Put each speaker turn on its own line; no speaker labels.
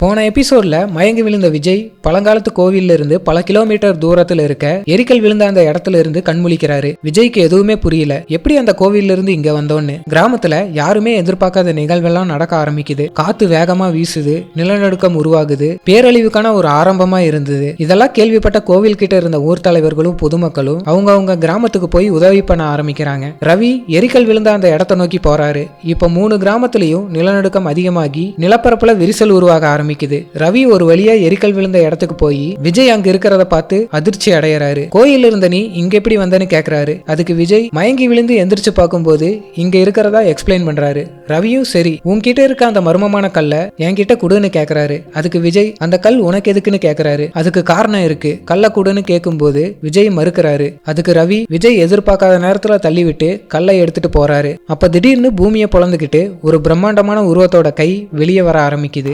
போன எபிசோட்ல மயங்கி விழுந்த விஜய் பழங்காலத்து கோவில்ல இருந்து பல கிலோமீட்டர் தூரத்துல இருக்க எரிக்கல் விழுந்த அந்த இடத்துல இருந்து கண்முழிக்கிறாரு. விஜய்க்கு எதுவுமே புரியல, எப்படி அந்த கோவில்ல இருந்து இங்க வந்தோன்னு. கிராமத்துல யாருமே எதிர்பார்க்காத நிகழ்வெல்லாம் நடக்க ஆரம்பிக்குது. காத்து வேகமா வீசுது, நிலநடுக்கம் உருவாகுது, பேரழிவுக்கான ஒரு ஆரம்பமா இருந்தது. இதெல்லாம் கேள்விப்பட்ட கோவில் கிட்ட இருந்த ஊர் தலைவர்களும் பொதுமக்களும் அவங்க கிராமத்துக்கு போய் உதவி பண்ண ஆரம்பிக்கிறாங்க. ரவி எரிக்கல் விழுந்த அந்த இடத்த நோக்கி போறாரு. இப்ப 3 கிராமத்திலையும் நிலநடுக்கம் அதிகமாகி நிலப்பரப்புல விரிசல் உருவாக ஆரம்பிக்குது. ரவி ஒரு வழியா எரிக்கல் விழுந்த இடத்துக்கு போய் விஜய் அங்க இருக்கிறத பார்த்து அதிர்ச்சி அடையறாரு. கோயில் இருந்த நீ இங்க எப்படி வந்தன்னு கேக்குறாரு. அதுக்கு விஜய் மயங்கி விழுந்து எந்திரிச்சு பார்க்கும்போது இங்க இருக்கிறதா எக்ஸ்பிளைன் பண்றாரு. ரவியும் சரி, உன்கிட்ட இருக்க அந்த மர்மமான கல்ல என்கிட்ட குடுன்னு கேக்குறாரு. அதுக்கு விஜய் அந்த கல் உனக்கு எதுக்குன்னு கேக்குறாரு. அதுக்கு காரணம் இருக்கு, கல்ல குடுன்னு கேட்கும்போது விஜய் மறுக்கிறாரு. அதுக்கு ரவி விஜய் எதிர்பார்க்காத நேரத்துல தள்ளிவிட்டு கல்லை எடுத்துட்டு போறாரு. அப்ப திடீர்னு பூமியை பொளந்துகிட்டு ஒரு பிரம்மாண்டமான உருவத்தோட கை வெளியே வர ஆரம்பிக்குது.